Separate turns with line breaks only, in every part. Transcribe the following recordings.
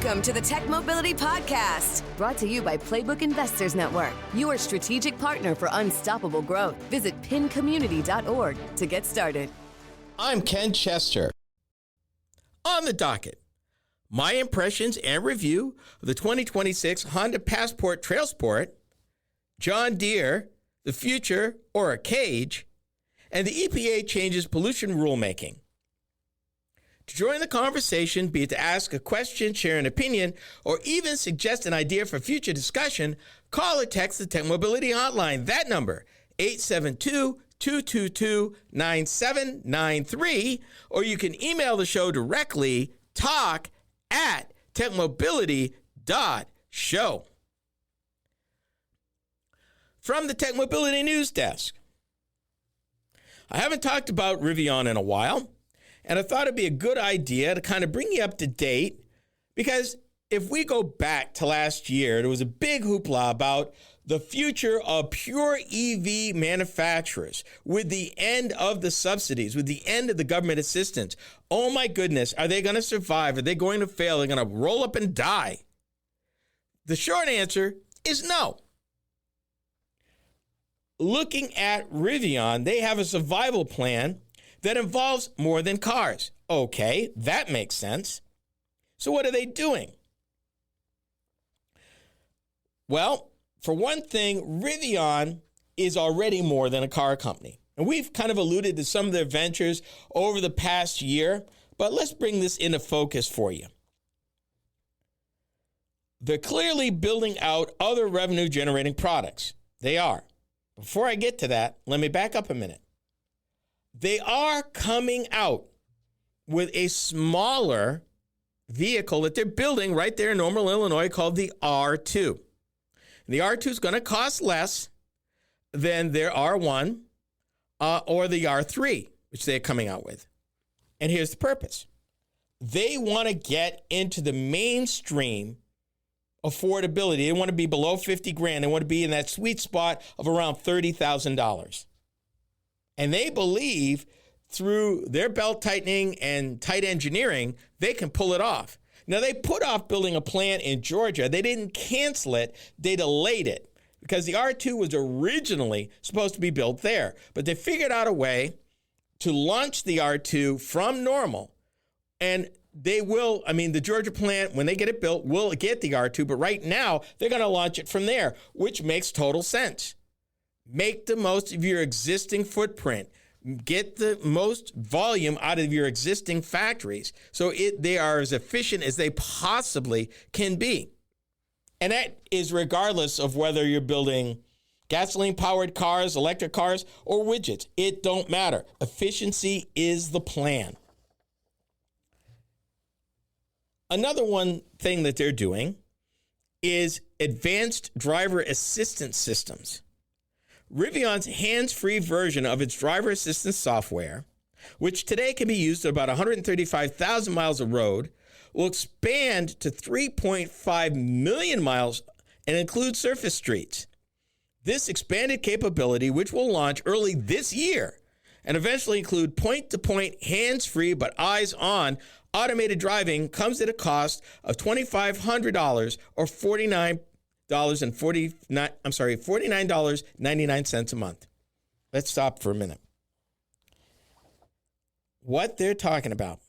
Welcome to the Tech Mobility Podcast, brought to you by Playbook Investors Network, your strategic partner for unstoppable growth. Visit pincommunity.org to get started.
I'm Ken Chester. On the docket, my impressions and review of the 2026 Honda Passport Trailsport, John Deere, the future or a cage, and the EPA changes pollution rulemaking. To join the conversation, be it to ask a question, share an opinion, or even suggest an idea for future discussion, call or text the Tech Mobility Hotline. That number, 872-222-9793, or you can email the show directly, talk@techmobility.show. From the Tech Mobility News Desk. I haven't talked about Rivian in a while, and I thought it'd be a good idea to kind of bring you up to date, because if we go back to last year, there was a big hoopla about the future of pure EV manufacturers with the end of the subsidies, with the end of the government assistance. Oh my goodness, are they going to survive? Are they going to fail? They're going to roll up and die? The short answer is no. Looking at Rivian, they have a survival plan that involves more than cars. Okay, that makes sense. So what are they doing? Well, for one thing, Rivian is already more than a car company. And we've kind of alluded to some of their ventures over the past year, but let's bring this into focus for you. They're clearly building out other revenue-generating products. They are. Before I get to that, let me back up a minute. They are coming out with a smaller vehicle that they're building right there in Normal, Illinois, called the R2. And the R2 is going to cost less than their R1 or the R3, which they're coming out with. And here's the purpose. They want to get into the mainstream affordability. They want to be below $50,000. They want to be in that sweet spot of around $30,000. And they believe through their belt tightening and tight engineering, they can pull it off. Now, they put off building a plant in Georgia. They didn't cancel it. They delayed it because the R2 was originally supposed to be built there. But they figured out a way to launch the R2 from Normal. And they will, the Georgia plant, when they get it built, will get the R2. But right now, they're going to launch it from there, which makes total sense. Make the most of your existing footprint. Get the most volume out of your existing factories so they are as efficient as they possibly can be. And that is regardless of whether you're building gasoline-powered cars, electric cars, or widgets. It don't matter. Efficiency is the plan. Another one thing that they're doing is advanced driver assistance systems. Rivian's hands-free version of its driver assistance software, which today can be used at about 135,000 miles of road, will expand to 3.5 million miles and include surface streets. This expanded capability, which will launch early this year and eventually include point-to-point hands-free but eyes-on automated driving, comes at a cost of $2,500 or $49.99 a month. Let's stop for a minute. What they're talking about,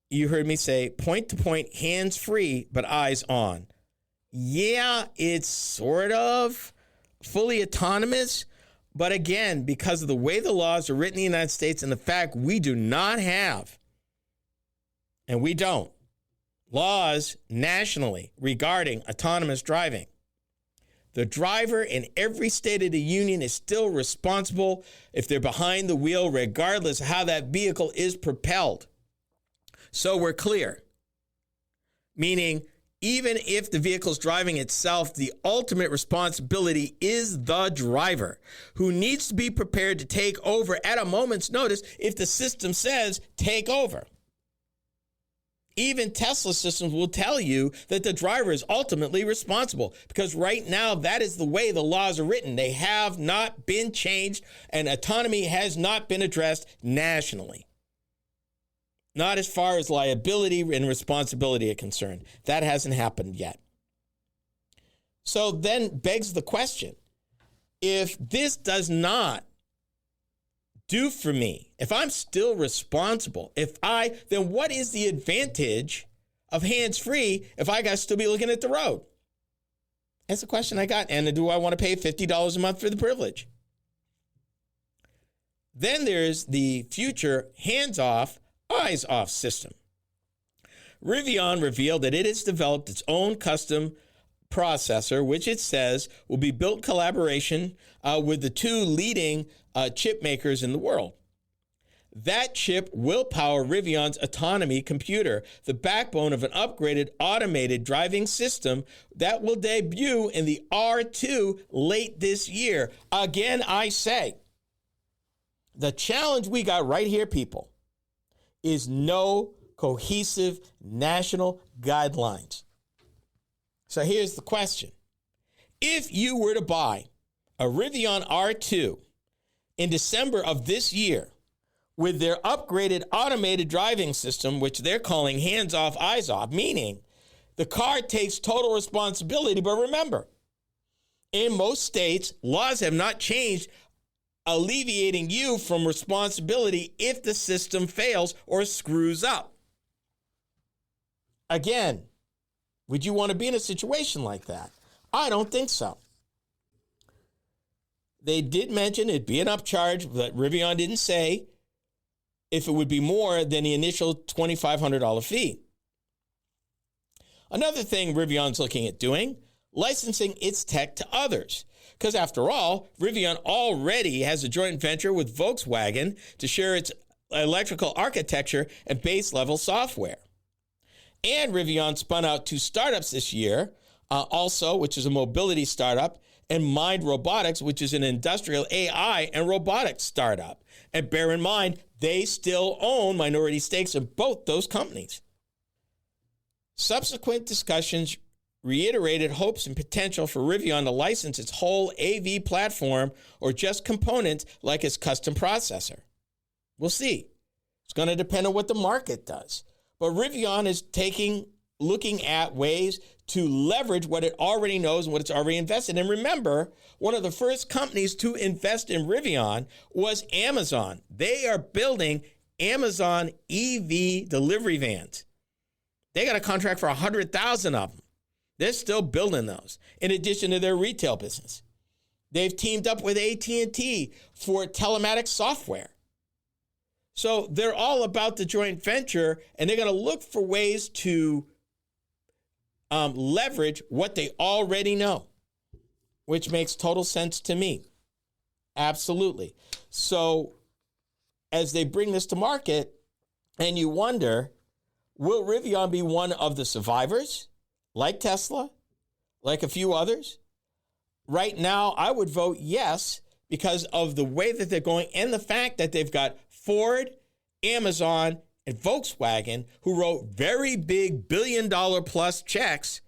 you heard me say point-to-point, hands-free, but eyes-on. Yeah, it's sort of fully autonomous, but again, because of the way the laws are written in the United States and the fact we do not have, and we don't, laws nationally regarding autonomous driving. The driver in every state of the union is still responsible if they're behind the wheel, regardless of how that vehicle is propelled. So we're clear. Meaning, even if the vehicle's driving itself, the ultimate responsibility is the driver, who needs to be prepared to take over at a moment's notice if the system says take over. Even Tesla systems will tell you that the driver is ultimately responsible, because right now that is the way the laws are written. They have not been changed, and autonomy has not been addressed nationally. not as far as liability and responsibility are concerned. That hasn't happened yet. So then begs the question, if this does not do for me, if I'm still responsible, then what is the advantage of hands-free if I got to still be looking at the road? That's the question I got. And do I want to pay $50 a month for the privilege? Then there's the future hands-off, eyes-off system. Rivian revealed that it has developed its own custom processor, which it says will be built in collaboration with the two leading chip makers in the world. That chip will power Rivian's autonomy computer, the backbone of an upgraded automated driving system that will debut in the R2 late this year. Again, I say, the challenge we got right here, people, is no cohesive national guidelines. So here's the question. If you were to buy a Rivian R2 in December of this year with their upgraded automated driving system, which they're calling hands-off, eyes-off, meaning the car takes total responsibility. But remember, in most states, laws have not changed, alleviating you from responsibility if the system fails or screws up. Again, would you want to be in a situation like that? I don't think so. They did mention it'd be an upcharge, but Rivian didn't say if it would be more than the initial $2,500 fee. Another thing Rivian's looking at doing, licensing its tech to others. Because after all, Rivian already has a joint venture with Volkswagen to share its electrical architecture and base level software. And Rivian spun out two startups this year, also, which is a mobility startup, and Mind Robotics, which is an industrial AI and robotics startup. And bear in mind, they still own minority stakes in both those companies. Subsequent discussions reiterated hopes and potential for Rivian to license its whole AV platform or just components like its custom processor. We'll see. It's going to depend on what the market does. But Rivian is looking at ways to leverage what it already knows and what it's already invested in. And remember, one of the first companies to invest in Rivian was Amazon. They are building Amazon EV delivery vans. They got a contract for 100,000 of them. They're still building those, in addition to their retail business. They've teamed up with AT&T for telematics software. So they're all about the joint venture, and they're going to look for ways to leverage what they already know, which makes total sense to me. Absolutely. So as they bring this to market, and you wonder, will Rivian be one of the survivors, like Tesla, like a few others? Right now, I would vote yes, because of the way that they're going and the fact that they've got Ford, Amazon, and Volkswagen, who wrote very big billion-dollar-plus checks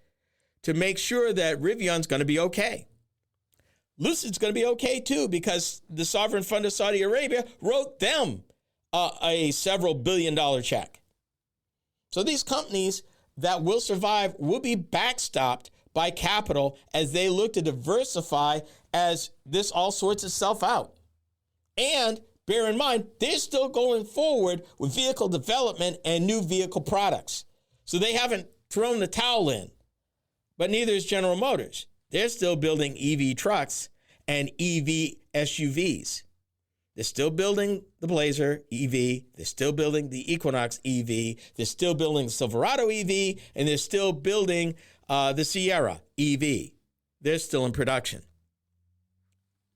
to make sure that Rivian's going to be okay. Lucid's going to be okay, too, because the Sovereign Fund of Saudi Arabia wrote them a several billion-dollar check. So these companies that will survive will be backstopped by capital as they look to diversify as this all sorts itself out. And bear in mind, they're still going forward with vehicle development and new vehicle products. So they haven't thrown the towel in, but neither is General Motors. They're still building EV trucks and EV SUVs. They're still building the Blazer EV. They're still building the Equinox EV. They're still building the Silverado EV, and they're still building the Sierra EV. They're still in production.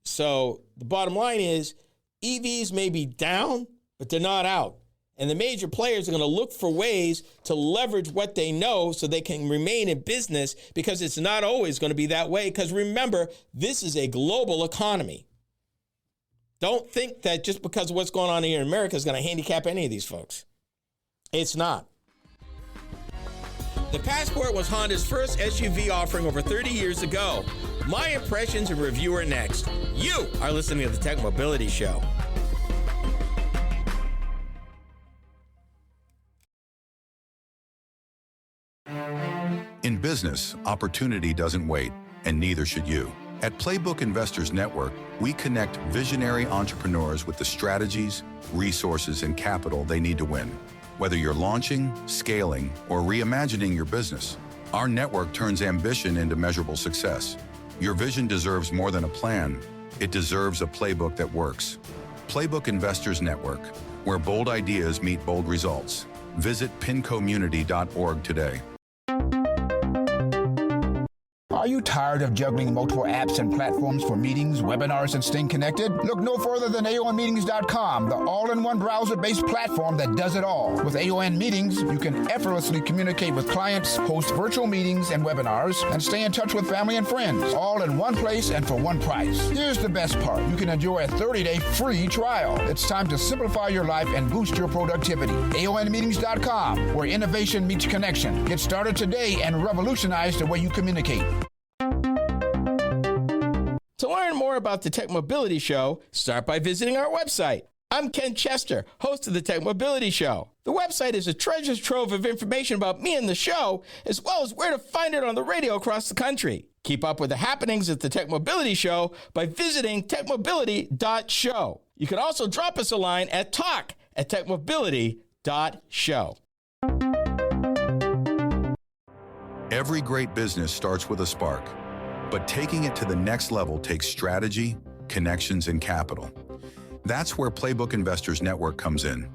So the bottom line is EVs may be down, but they're not out. And the major players are going to look for ways to leverage what they know so they can remain in business, because it's not always going to be that way. Because remember, this is a global economy. Don't think that just because of what's going on here in America is going to handicap any of these folks. It's not. The Passport was Honda's first SUV offering over 30 years ago. My impressions and review are next. You are listening to the Tech Mobility Show.
business, opportunity doesn't wait, and neither should you. At Playbook Investors Network, we connect visionary entrepreneurs with the strategies, resources, and capital they need to win. Whether you're launching, scaling, or reimagining your business, our network turns ambition into measurable success. Your vision deserves more than a plan. It deserves a playbook that works. Playbook Investors Network, where bold ideas meet bold results. Visit pincommunity.org today.
Are you tired of juggling multiple apps and platforms for meetings, webinars, and staying connected? Look no further than AONmeetings.com, the all-in-one browser-based platform that does it all. With AON Meetings, you can effortlessly communicate with clients, host virtual meetings and webinars, and stay in touch with family and friends, all in one place and for one price. Here's the best part. You can enjoy a 30-day free trial. It's time to simplify your life and boost your productivity. AONmeetings.com, where innovation meets connection. Get started today and revolutionize the way you communicate.
To learn more about the Tech Mobility Show, start by visiting our website. I'm Ken Chester, host of the Tech Mobility Show. The website is a treasure trove of information about me and the show, as well as where to find it on the radio across the country. Keep up with the happenings at the Tech Mobility Show by visiting techmobility.show. You can also drop us a line at talk@techmobility.show.
Every great business starts with a spark, but taking it to the next level takes strategy, connections, and capital. That's where Playbook Investors Network comes in.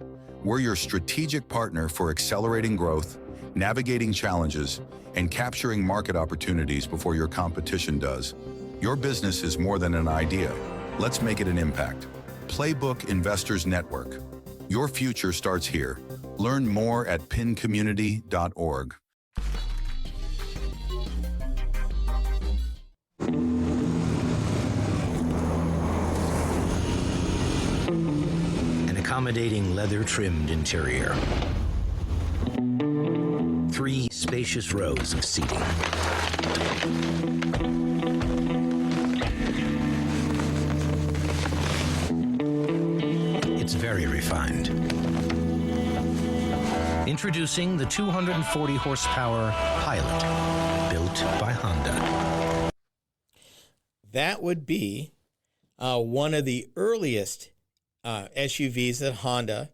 We're your strategic partner for accelerating growth, navigating challenges, and capturing market opportunities before your competition does. Your business is more than an idea. Let's make it an impact. Playbook Investors Network. Your future starts here. Learn more at pincommunity.org.
Accommodating leather-trimmed interior. 3 spacious rows of seating. It's very refined. Introducing the 240 horsepower Pilot, built by Honda.
That would be one of the earliest SUVs that Honda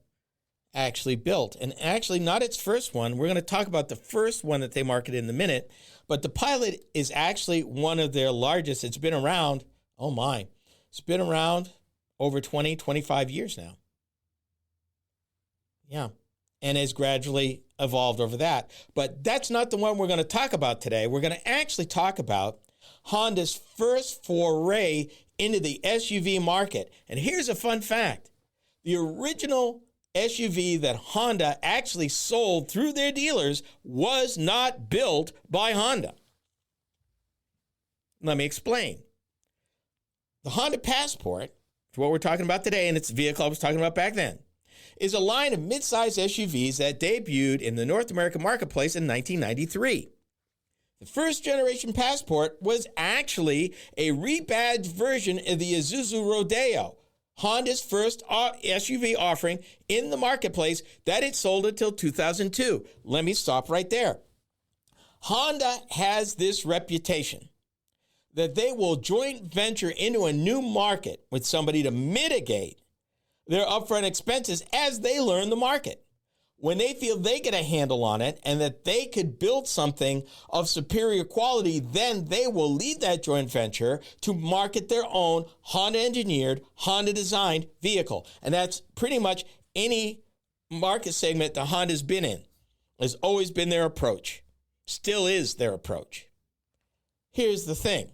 actually built. And actually not its first one. We're going to talk about the first one that they marketed in a minute. But the Pilot is actually one of their largest. It's been around, it's been around over 20, 25 years now. Yeah. And has gradually evolved over that. But that's not the one we're going to talk about today. We're going to actually talk about Honda's first foray into the SUV market. And here's a fun fact. The original SUV that Honda actually sold through their dealers was not built by Honda. Let me explain. The Honda Passport, what we're talking about today, and it's the vehicle I was talking about back then, is a line of mid-size SUVs that debuted in the North American marketplace in 1993. The first generation Passport was actually a rebadged version of the Isuzu Rodeo, Honda's first SUV offering in the marketplace that it sold until 2002. Let me stop right there. Honda has this reputation that they will joint venture into a new market with somebody to mitigate their upfront expenses as they learn the market. When they feel they get a handle on it and that they could build something of superior quality, then they will lead that joint venture to market their own Honda-engineered, Honda-designed vehicle. And that's pretty much any market segment that Honda's been in. Has always been their approach. Still is their approach. Here's the thing.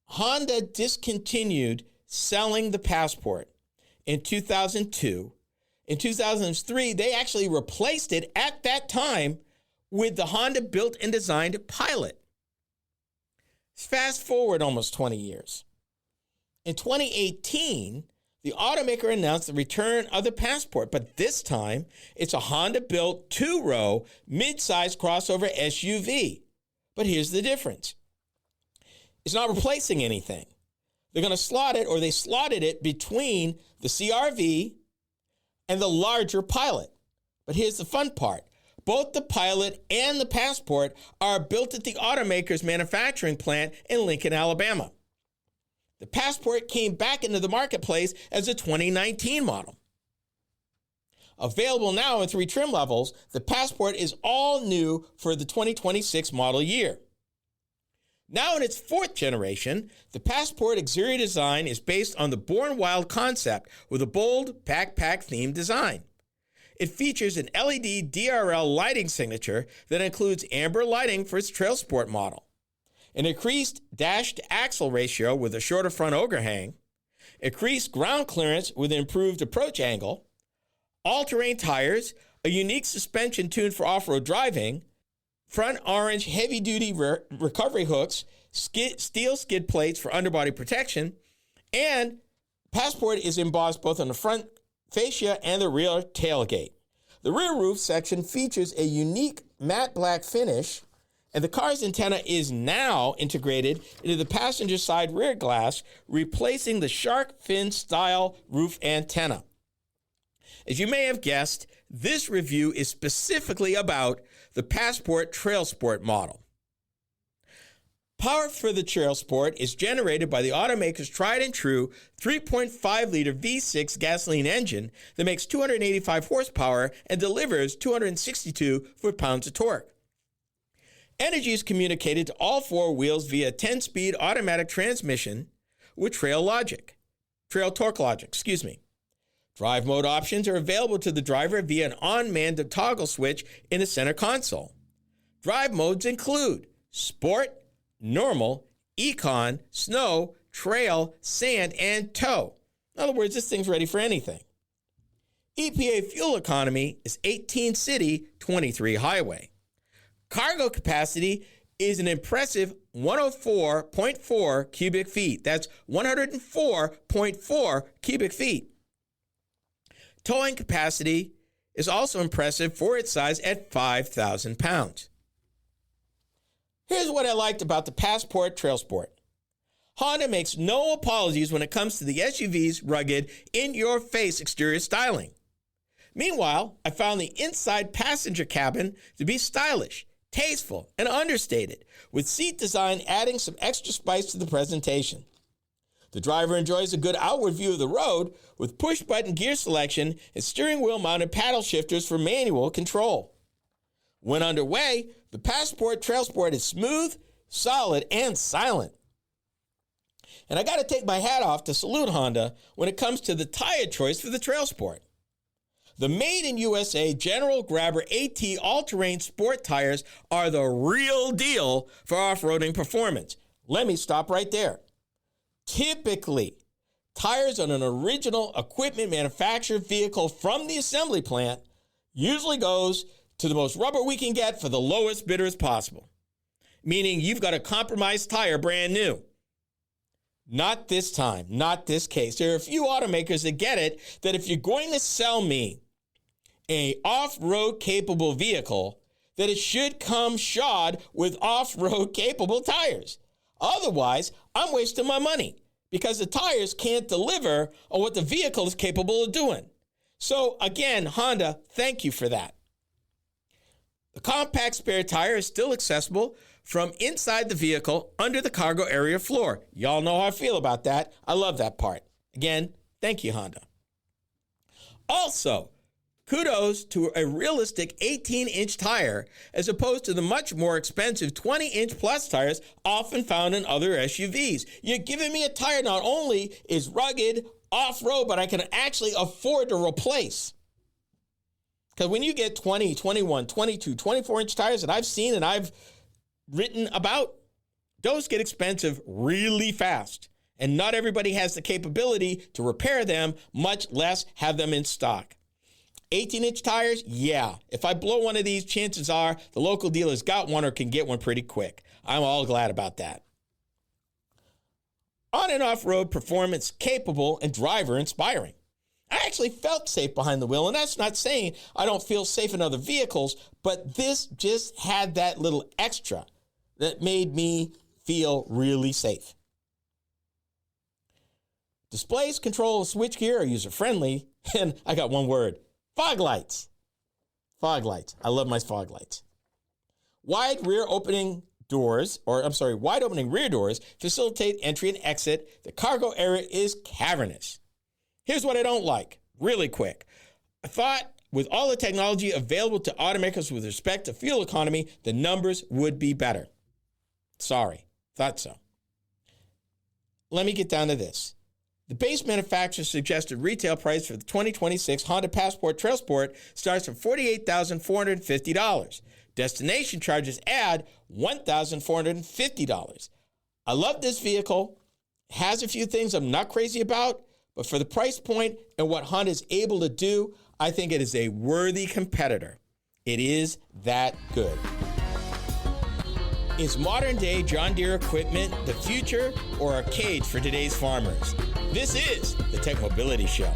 Honda discontinued selling the Passport in 2002. In 2003, they actually replaced it at that time with the Honda built and designed Pilot. Fast forward almost 20 years. In 2018, the automaker announced the return of the Passport, but this time it's a Honda-built 2-row mid-size crossover SUV. But here's the difference. It's not replacing anything. They're going to slot it, or they slotted it between the CR-V and the larger Pilot. But here's the fun part. Both the Pilot and the Passport are built at the automaker's manufacturing plant in Lincoln, Alabama. The Passport came back into the marketplace as a 2019 model. Available now in 3 trim levels, the Passport is all new for the 2026 model year. Now in its 4th generation, the Passport exterior design is based on the Born Wild concept with a bold backpack-themed design. It features an LED DRL lighting signature that includes amber lighting for its Trailsport model, an increased dash-to-axle ratio with a shorter front overhang, increased ground clearance with an improved approach angle, all-terrain tires, a unique suspension tuned for off-road driving, front orange heavy-duty recovery hooks, steel skid plates for underbody protection, and Passport is embossed both on the front fascia and the rear tailgate. The rear roof section features a unique matte black finish, and the car's antenna is now integrated into the passenger side rear glass, replacing the shark fin style roof antenna. As you may have guessed, this review is specifically about the Passport Trailsport model. Power for the Trailsport is generated by the automaker's tried and true 3.5-liter V6 gasoline engine that makes 285 horsepower and delivers 262 foot-pounds of torque. Energy is communicated to all 4 wheels via 10-speed automatic transmission with trail torque logic. Drive mode options are available to the driver via an on-manned toggle switch in the center console. Drive modes include Sport, Normal, Econ, Snow, Trail, Sand, and Tow. In other words, this thing's ready for anything. EPA fuel economy is 18 city, 23 highway. Cargo capacity is an impressive 104.4 cubic feet. That's 104.4 cubic feet. Towing capacity is also impressive for its size at 5,000 pounds. Here's what I liked about the Passport Trailsport. Honda makes no apologies when it comes to the SUV's rugged, in-your-face exterior styling. Meanwhile, I found the inside passenger cabin to be stylish, tasteful, and understated, with seat design adding some extra spice to the presentation. The driver enjoys a good outward view of the road with push-button gear selection and steering wheel-mounted paddle shifters for manual control. When underway, the Passport Trailsport is smooth, solid, and silent. And I got to take my hat off to salute Honda when it comes to the tire choice for the Trailsport. The made-in-USA General Grabber AT all-terrain sport tires are the real deal for off-roading performance. Let me stop right there. Typically, tires on an original equipment manufactured vehicle from the assembly plant usually goes to the most rubber we can get for the lowest bidder as possible, meaning you've got a compromised tire brand new. Not this time, not this case. There are a few automakers that get it, that if you're going to sell me an off-road capable vehicle, that it should come shod with off-road capable tires. Otherwise, I'm wasting my money because the tires can't deliver on what the vehicle is capable of doing. So again, Honda, thank you for that. The compact spare tire is still accessible from inside the vehicle under the cargo area floor. Y'all know how I feel about that. I love that part. Again, thank you, Honda. Also, kudos to a realistic 18-inch tire as opposed to the much more expensive 20-inch plus tires often found in other SUVs. You're giving me a tire not only is rugged, off-road, but I can actually afford to replace. Because when you get 20, 21, 22, 24-inch tires that I've seen and I've written about, those get expensive really fast. And not everybody has the capability to repair them, much less have them in stock. 18-inch tires, yeah. If I blow one of these, chances are the local dealer's got one or can get one pretty quick. I'm all glad about that. On and off-road performance capable and driver inspiring. I actually felt safe behind the wheel, and that's not saying I don't feel safe in other vehicles, but this just had that little extra that made me feel really safe. Displays, control, and switchgear are user-friendly, and I got one word: fog lights. Fog lights. I love my fog lights. Wide opening rear doors facilitate entry and exit. The cargo area is cavernous. Here's what I don't like, really quick. I thought with all the technology available to automakers with respect to fuel economy, the numbers would be better. Sorry, thought so. Let me get down to this. The base manufacturer suggested retail price for the 2026 Honda Passport Trailsport starts from $48,450. Destination charges add $1,450. I love this vehicle. It has a few things I'm not crazy about, but for the price point and what Honda is able to do, I think it is a worthy competitor. It is that good. Is modern-day John Deere equipment the future or a cage for today's farmers? This is the Tech Mobility Show.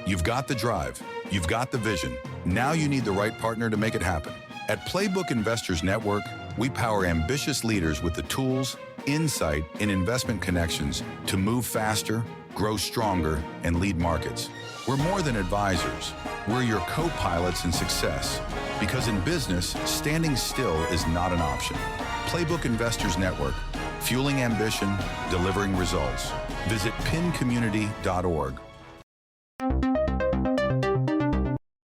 You've got the drive. You've got the vision. Now you need the right partner to make it happen. At Playbook Investors Network, we power ambitious leaders with the tools, insight, and investment connections to move faster, grow stronger, and lead markets. We're more than advisors. We're your co-pilots in success. Because in business, standing still is not an option. Playbook Investors Network, fueling ambition, delivering results. Visit pincommunity.org.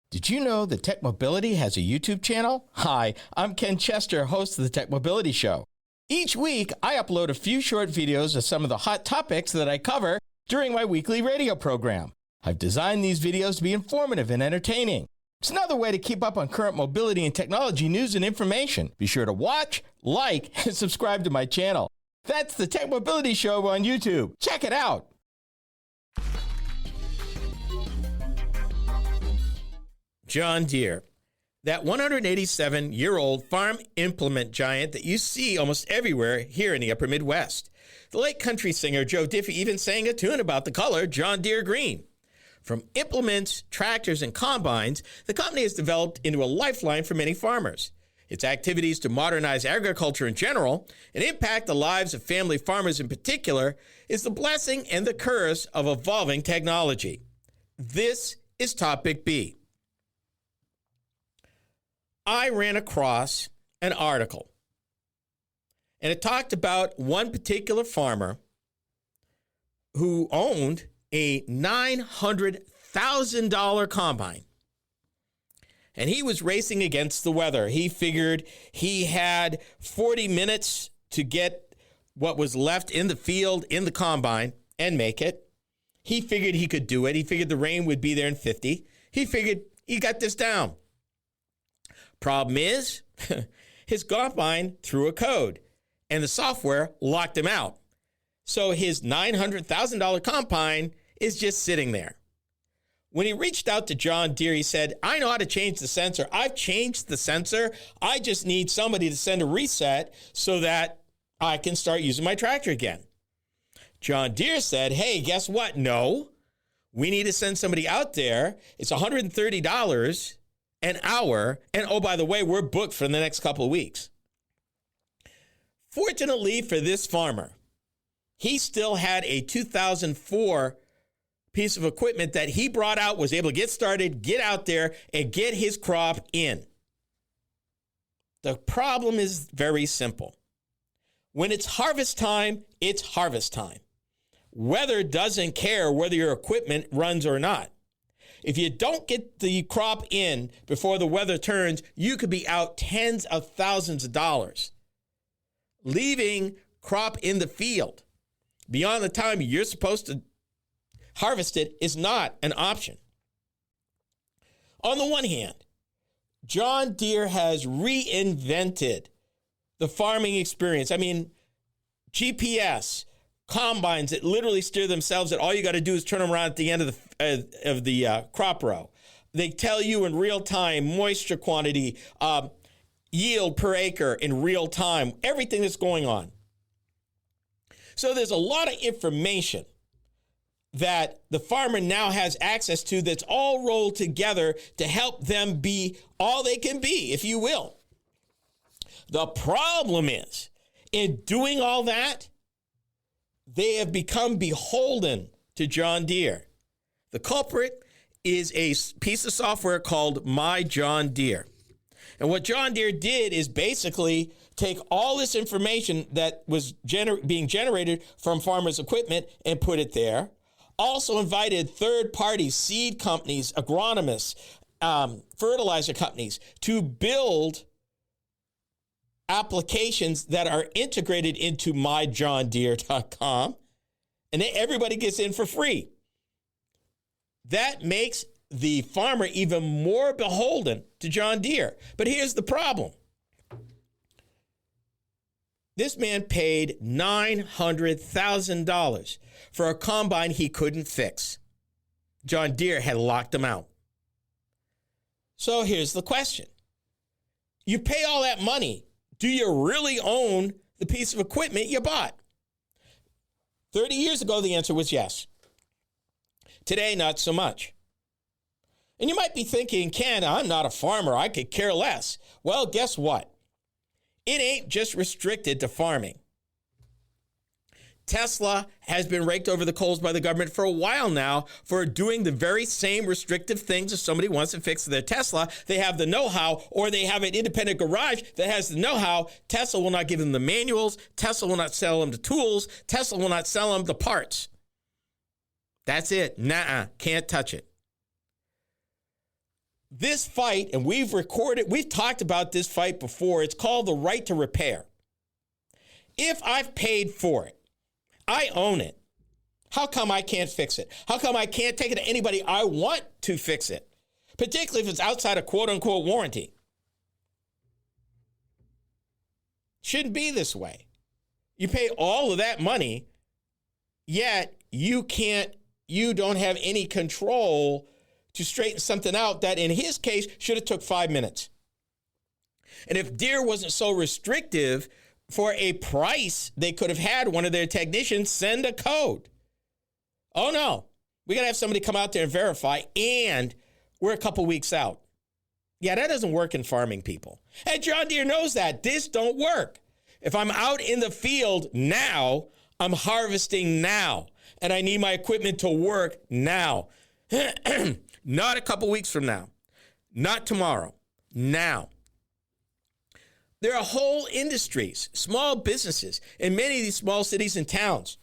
Did you know that Tech Mobility has a YouTube channel? Hi, I'm Ken Chester, host of the Tech Mobility Show. Each week, I upload a few short videos of some of the hot topics that I cover during my weekly radio program. I've designed these videos to be informative and entertaining. It's another way to keep up on current mobility and technology news and information. Be sure to watch, like, and subscribe to my channel. That's the Tech Mobility Show on YouTube. Check it out. John Deere, that 187-year-old farm implement giant that you see almost everywhere here in the upper Midwest. The late country singer Joe Diffie even sang a tune about the color John Deere green. From implements, tractors, and combines, the company has developed into a lifeline for many farmers. Its activities to modernize agriculture in general and impact the lives of family farmers in particular is the blessing and the curse of evolving technology. This is Topic B. I ran across an article, and it talked about one particular farmer who owned a $900,000 combine. And he was racing against the weather. He figured he had 40 minutes to get what was left in the field in the combine and make it. He figured he could do it. He figured the rain would be there in 50. He figured he got this down. Problem is, his combine threw a code, and the software locked him out. So his $900,000 combine is just sitting there. When he reached out to John Deere, he said, I know how to change the sensor. I've changed the sensor. I just need somebody to send a reset so that I can start using my tractor again. John Deere said, hey, guess what? No, we need to send somebody out there. It's $130 an hour. And oh, by the way, we're booked for the next couple of weeks. Fortunately for this farmer, he still had a 2004 piece of equipment that he brought out, was able to get started, get out there, and get his crop in. The problem is very simple. When it's harvest time, it's harvest time. Weather doesn't care whether your equipment runs or not. If you don't get the crop in before the weather turns, you could be out tens of thousands of dollars. Leaving crop in the field beyond the time you're supposed to harvest it is not an option. On the one hand, John Deere has reinvented the farming experience. I mean, GPS, combines that literally steer themselves, that all you got to do is turn them around at the end of the crop row. They tell you in real time moisture quantity, yield per acre in real time, everything that's going on. So there's a lot of information that the farmer now has access to that's all rolled together to help them be all they can be, if you will. The problem is, in doing all that, they have become beholden to John Deere. The culprit is a piece of software called My John Deere. And what John Deere did is basically take all this information that was being generated from farmers' equipment and put it there. Also invited third-party seed companies, agronomists, fertilizer companies to build applications that are integrated into myjohndeere.com, and then everybody gets in for free. That makes the farmer even more beholden to John Deere. But here's the problem. This man paid $900,000 for a combine he couldn't fix. John Deere had locked him out. So here's the question. You pay all that money. Do you really own the piece of equipment you bought? 30 years ago, the answer was yes. Today, not so much. And you might be thinking, Ken, I'm not a farmer. I could care less. Well, guess what? It ain't just restricted to farming. Tesla has been raked over the coals by the government for a while now for doing the very same restrictive things. If somebody wants to fix their Tesla, they have the know-how, or they have an independent garage that has the know-how. Tesla will not give them the manuals. Tesla will not sell them the tools. Tesla will not sell them the parts. That's it. Nuh-uh. Can't touch it. This fight, and we've talked about this fight before. It's called the right to repair. If I've paid for it, I own it. How come I can't fix it? How come I can't take it to anybody I want to fix it? Particularly if it's outside a quote-unquote warranty. Shouldn't be this way. You pay all of that money, yet you don't have any control to straighten something out that, in his case, should have took 5 minutes. And if Deere wasn't so restrictive, for a price, they could have had one of their technicians send a code. Oh, no. We got to have somebody come out there and verify, and we're a couple weeks out. Yeah, that doesn't work in farming, people. And John Deere knows that. This don't work. If I'm out in the field now, I'm harvesting now, and I need my equipment to work now. Not a couple weeks from now. Not tomorrow. Now. There are whole industries, small businesses in many of these small cities and towns.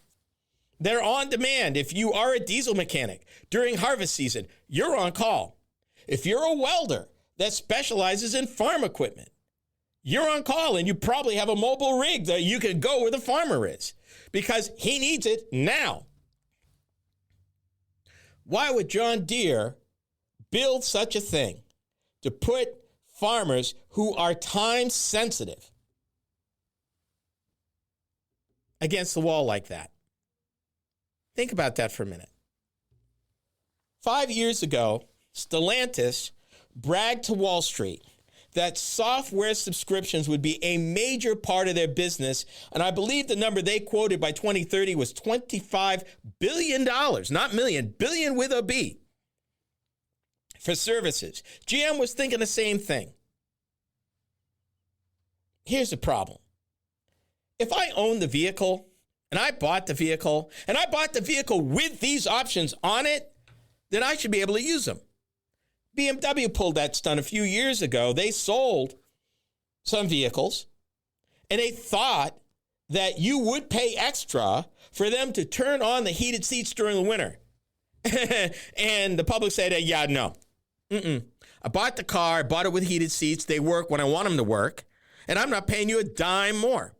They're on demand. If you are a diesel mechanic during harvest season, you're on call. If you're a welder that specializes in farm equipment, you're on call, and you probably have a mobile rig that you can go where the farmer is because he needs it now. Why would John Deere build such a thing to put farmers who are time sensitive against the wall like that? Think about that for a minute. 5 years ago, Stellantis bragged to Wall Street that software subscriptions would be a major part of their business. And I believe the number they quoted by 2030 was $25 billion, not million, billion with a B, for services. GM was thinking the same thing. Here's the problem. If I own the vehicle, and I bought the vehicle, with these options on it, then I should be able to use them. BMW pulled that stunt a few years ago. They sold some vehicles, and they thought that you would pay extra for them to turn on the heated seats during the winter. And the public said, yeah, no. I bought the car, I bought it with heated seats. They work when I want them to work, and I'm not paying you a dime more.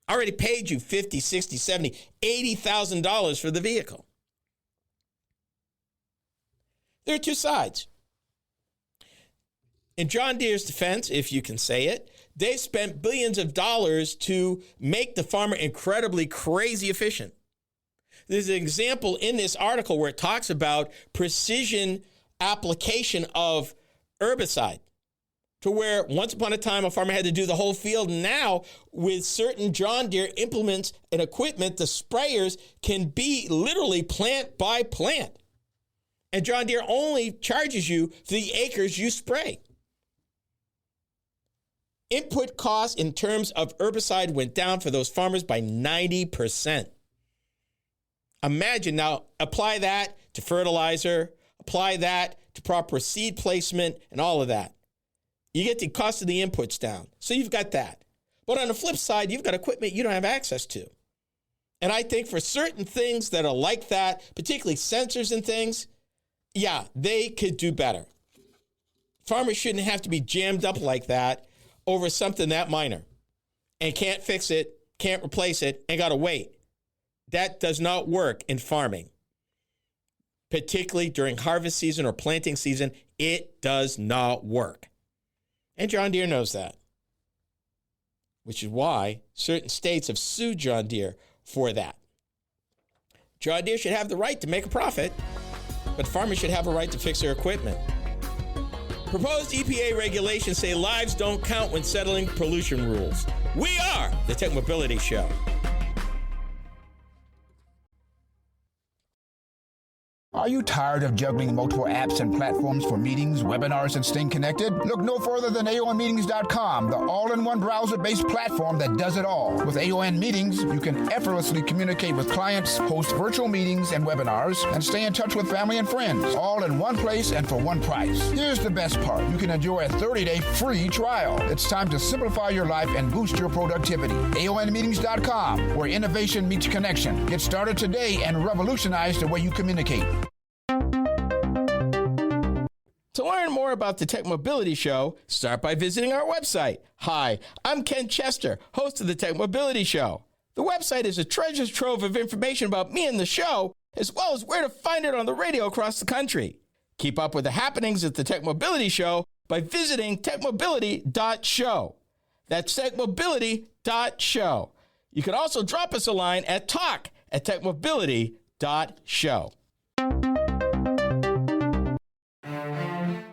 I already paid you $50,000, $60,000, $70,000, $80,000 for the vehicle. There are two sides. In John Deere's defense, if you can say it, they spent billions of dollars to make the farmer incredibly crazy efficient. There's an example in this article where it talks about precision application of herbicide, to where once upon a time a farmer had to do the whole field. Now, with certain John Deere implements and equipment, the sprayers can be literally plant by plant. And John Deere only charges you for the acres you spray. Input costs in terms of herbicide went down for those farmers by 90%. Imagine now, apply that to fertilizer, apply that to proper seed placement and all of that. You get the cost of the inputs down. So you've got that. But on the flip side, you've got equipment you don't have access to. And I think for certain things that are like that, particularly sensors and things, yeah, they could do better. Farmers shouldn't have to be jammed up like that over something that minor and can't fix it, can't replace it, and got to wait. That does not work in farming, particularly during harvest season or planting season. It does not work. And John Deere knows that, which is why certain states have sued John Deere for that. John Deere should have the right to make a profit, but farmers should have a right to fix their equipment. Proposed EPA regulations say lives don't count when settling pollution rules. We are the Tech Mobility Show.
Are you tired of juggling multiple apps and platforms for meetings, webinars, and staying connected? Look no further than AONmeetings.com, the all-in-one browser-based platform that does it all. With AON Meetings, you can effortlessly communicate with clients, host virtual meetings and webinars, and stay in touch with family and friends, all in one place and for one price. Here's the best part. You can enjoy a 30-day free trial. It's time to simplify your life and boost your productivity. AONmeetings.com, where innovation meets connection. Get started today and revolutionize the way you communicate.
To learn more about the Tech Mobility Show, start by visiting our website. Hi, I'm Ken Chester, host of the Tech Mobility Show. The website is a treasure trove of information about me and the show, as well as where to find it on the radio across the country. Keep up with the happenings at the Tech Mobility Show by visiting techmobility.show. That's techmobility.show. You can also drop us a line at talk@techmobility.show.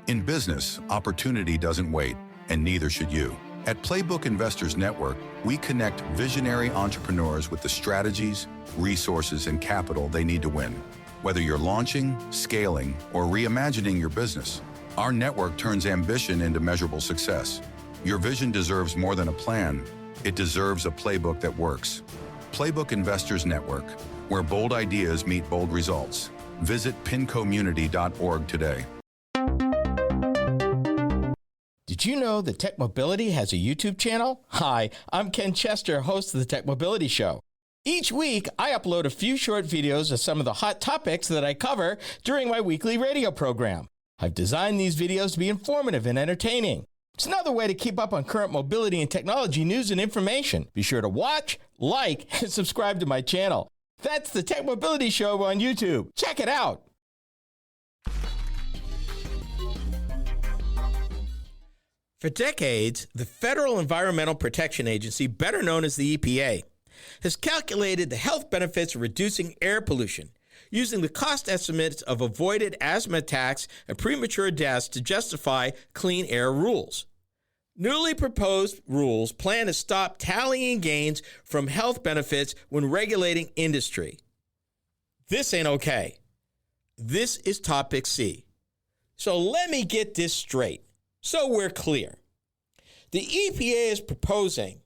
In business, opportunity doesn't wait, and neither should you. At Playbook Investors Network, we connect visionary entrepreneurs with the strategies, resources, and capital they need to win. Whether you're launching, scaling, or reimagining your business, our network turns ambition into measurable success. Your vision deserves more than a plan. It deserves a playbook that works. Playbook Investors Network, where bold ideas meet bold results. Visit pincommunity.org today.
Did you know that Tech Mobility has a YouTube channel? Hi, I'm Ken Chester, host of the Tech Mobility Show. Each week, I upload a few short videos of some of the hot topics that I cover during my weekly radio program. I've designed these videos to be informative and entertaining. It's another way to keep up on current mobility and technology news and information. Be sure to watch, like, and subscribe to my channel. That's the Tech Mobility Show on YouTube. Check it out. For decades, the Federal Environmental Protection Agency, better known as the EPA, has calculated the health benefits of reducing air pollution using the cost estimates of avoided asthma attacks and premature deaths to justify clean air rules. Newly proposed rules plan to stop tallying gains from health benefits when regulating industry. This ain't okay. This is topic C. So let me get this straight so we're clear. The EPA is proposing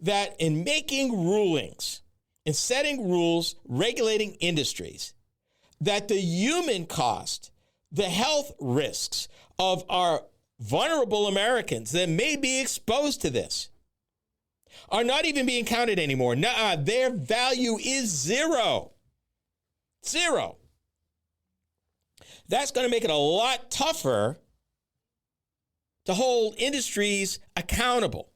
that in making rulings and setting rules regulating industries, that the human cost, the health risks of our vulnerable Americans that may be exposed to this are not even being counted anymore. Nuh-uh, their value is zero. Zero. That's going to make it a lot tougher to hold industries accountable.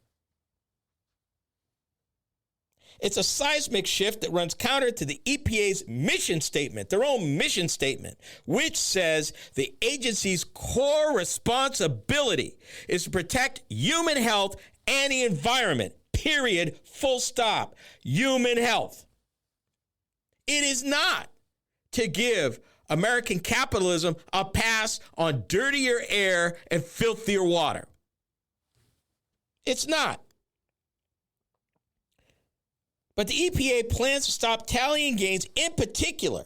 It's a seismic shift that runs counter to the EPA's mission statement, their own mission statement, which says the agency's core responsibility is to protect human health and the environment, period, full stop. Human health. It is not to give American capitalism a pass on dirtier air and filthier water. It's not. But the EPA plans to stop tallying gains, in particular,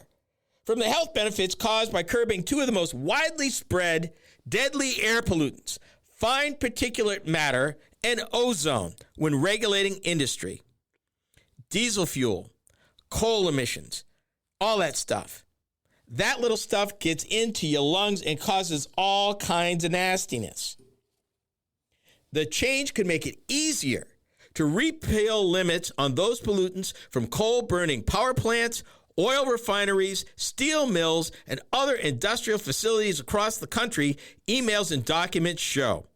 from the health benefits caused by curbing two of the most widely spread deadly air pollutants, fine particulate matter and ozone, when regulating industry. Diesel fuel, coal emissions, all that stuff. That little stuff gets into your lungs and causes all kinds of nastiness. The change could make it easier to repeal limits on those pollutants from coal-burning power plants, oil refineries, steel mills, and other industrial facilities across the country, emails and documents show.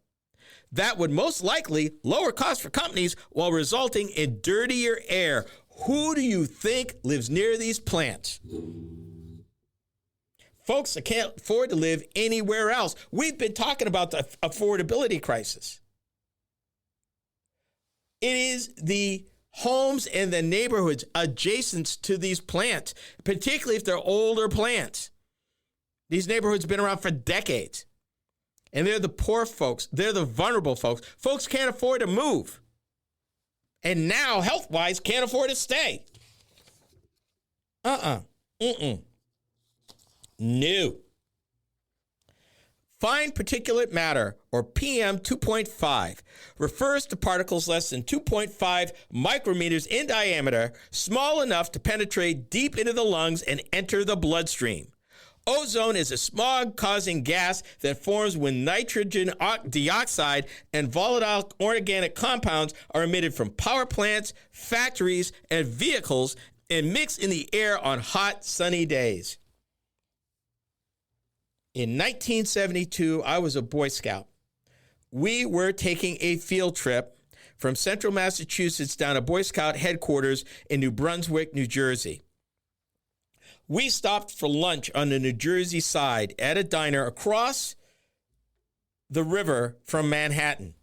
That would most likely lower costs for companies while resulting in dirtier air. Who do you think lives near these plants? Folks that can't afford to live anywhere else. We've been talking about the affordability crisis. It is the homes and the neighborhoods adjacent to these plants, particularly if they're older plants. These neighborhoods have been around for decades. And they're the poor folks. They're the vulnerable folks. Folks can't afford to move. And now, health-wise, can't afford to stay. No. Fine particulate matter, or PM 2.5, refers to particles less than 2.5 micrometers in diameter, small enough to penetrate deep into the lungs and enter the bloodstream. Ozone is a smog-causing gas that forms when nitrogen dioxide and volatile organic compounds are emitted from power plants, factories, and vehicles and mix in the air on hot, sunny days. In 1972, I was a Boy Scout. We were taking a field trip from central Massachusetts down to Boy Scout headquarters in New Brunswick, New Jersey. We stopped for lunch on the New Jersey side at a diner across the river from Manhattan.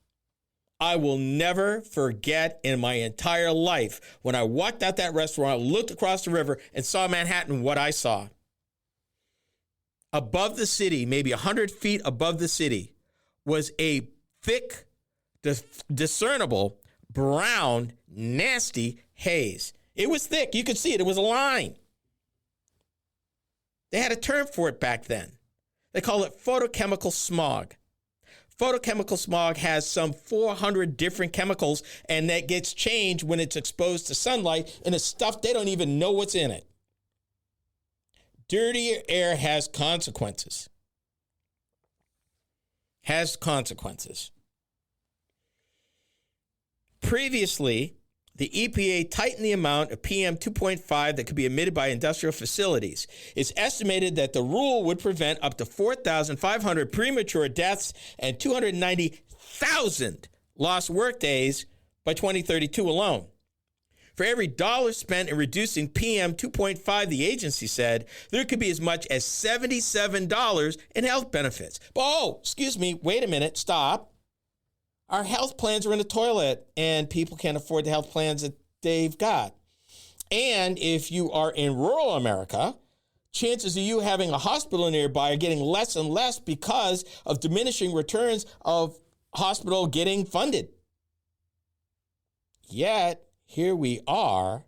I will never forget in my entire life when I walked out that restaurant, looked across the river, and saw Manhattan, what I saw. Above the city, maybe 100 feet above the city, was a thick, discernible, brown, nasty haze. It was thick. You could see it. It was a line. They had a term for it back then. They call it photochemical smog. Photochemical smog has some 400 different chemicals, and that gets changed when it's exposed to sunlight, and it's stuff they don't even know what's in it. Dirtier air has consequences. Previously, the EPA tightened the amount of PM 2.5 that could be emitted by industrial facilities. It's estimated that the rule would prevent up to 4,500 premature deaths and 290,000 lost workdays by 2032 alone. For every dollar spent in reducing PM 2.5, the agency said, there could be as much as $77 in health benefits. But, excuse me, wait a minute, stop. Our health plans are in the toilet, and people can't afford the health plans that they've got. And if you are in rural America, chances of you having a hospital nearby are getting less and less because of diminishing returns of hospital getting funded. Yet, here we are,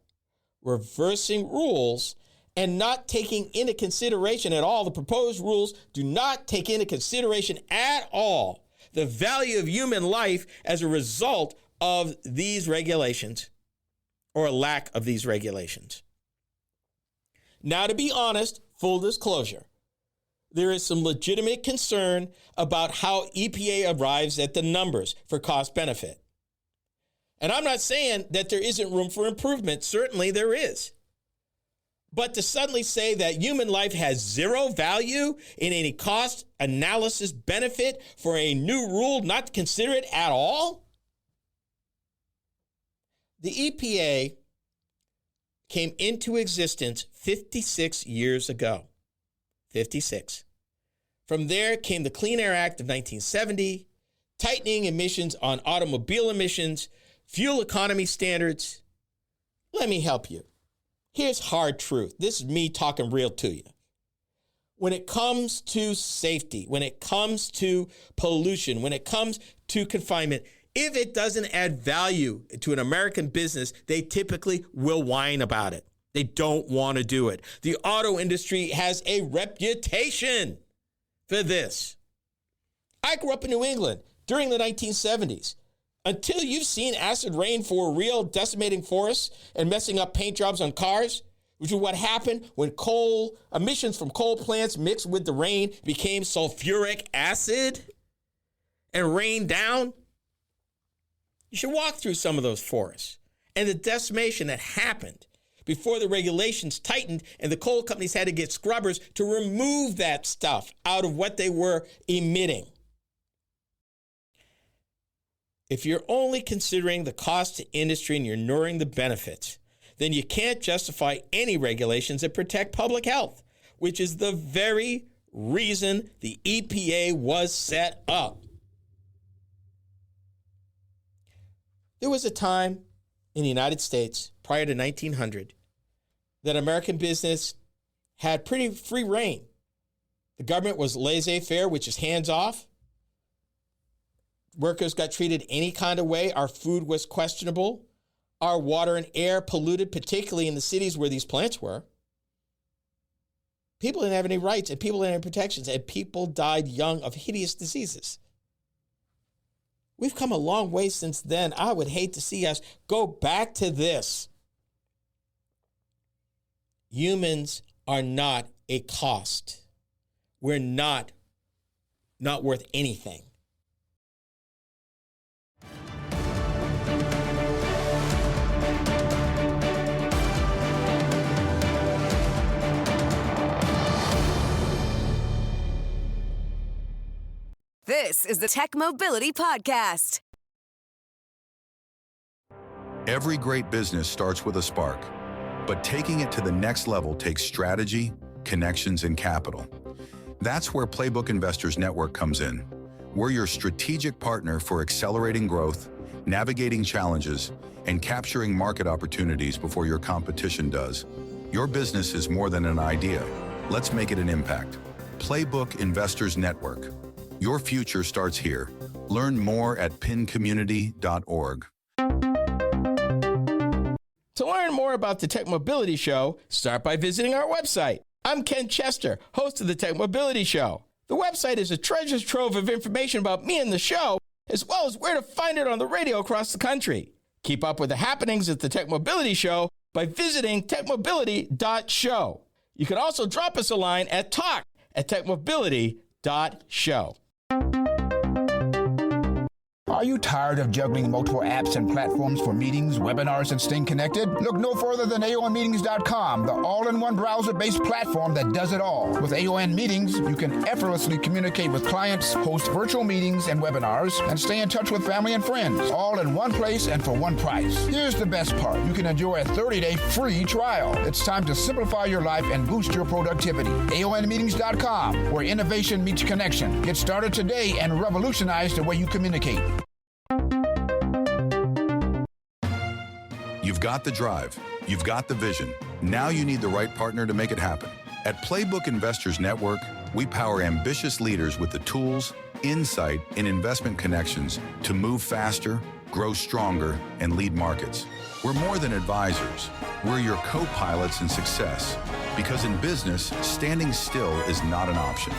reversing rules and not taking into consideration at all. The proposed rules do not take into consideration at all the value of human life as a result of these regulations or lack of these regulations. Now, to be honest, full disclosure, there is some legitimate concern about how EPA arrives at the numbers for cost benefit. And I'm not saying that there isn't room for improvement. Certainly there is. But to suddenly say that human life has zero value in any cost analysis benefit for a new rule, not to consider it at all? The EPA came into existence 56 years ago. 56. From there came the Clean Air Act of 1970, tightening emissions on automobile emissions, fuel economy standards. Let me help you. Here's hard truth. This is me talking real to you. When it comes to safety, when it comes to pollution, when it comes to confinement, if it doesn't add value to an American business, they typically will whine about it. They don't want to do it. The auto industry has a reputation for this. I grew up in New England during the 1970s. Until you've seen acid rain for real, decimating forests and messing up paint jobs on cars, which is what happened when coal emissions from coal plants mixed with the rain became sulfuric acid and rained down. You should walk through some of those forests and the decimation that happened before the regulations tightened and the coal companies had to get scrubbers to remove that stuff out of what they were emitting. If you're only considering the cost to industry and you're ignoring the benefits, then you can't justify any regulations that protect public health, which is the very reason the EPA was set up. There was a time in the United States prior to 1900 that American business had pretty free reign. The government was laissez-faire, which is hands-off. Workers got treated any kind of way. Our food was questionable. Our water and air polluted, particularly in the cities where these plants were. People didn't have any rights, and people didn't have protections, and people died young of hideous diseases. We've come a long way since then. I would hate to see us go back to this. Humans are not a cost. We're not worth anything.
This is the Tech Mobility Podcast.
Every great business starts with a spark, but taking it to the next level takes strategy, connections, and capital. That's where Playbook Investors Network comes in. We're your strategic partner for accelerating growth, navigating challenges, and capturing market opportunities before your competition does. Your business is more than an idea. Let's make it an impact. Playbook Investors Network. Your future starts here. Learn more at pincommunity.org.
To learn more about the Tech Mobility Show, start by visiting our website. I'm Ken Chester, host of the Tech Mobility Show. The website is a treasure trove of information about me and the show, as well as where to find it on the radio across the country. Keep up with the happenings at the Tech Mobility Show by visiting techmobility.show. You can also drop us a line at talk@techmobility.show.
Are you tired of juggling multiple apps and platforms for meetings, webinars, and staying connected? Look no further than AONmeetings.com, the all-in-one browser-based platform that does it all. With AON Meetings, you can effortlessly communicate with clients, host virtual meetings and webinars, and stay in touch with family and friends, all in one place and for one price. Here's the best part. You can enjoy a 30-day free trial. It's time to simplify your life and boost your productivity. AONmeetings.com, where innovation meets connection. Get started today and revolutionize the way you communicate.
You've got the drive. You've got the vision. Now you need the right partner to make it happen. At Playbook Investors Network, we power ambitious leaders with the tools, insight, and investment connections to move faster, grow stronger, and lead markets. We're more than advisors. We're your co-pilots in success. Because in business, standing still is not an option.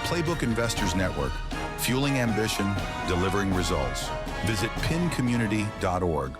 Playbook Investors Network, fueling ambition, delivering results. Visit pincommunity.org.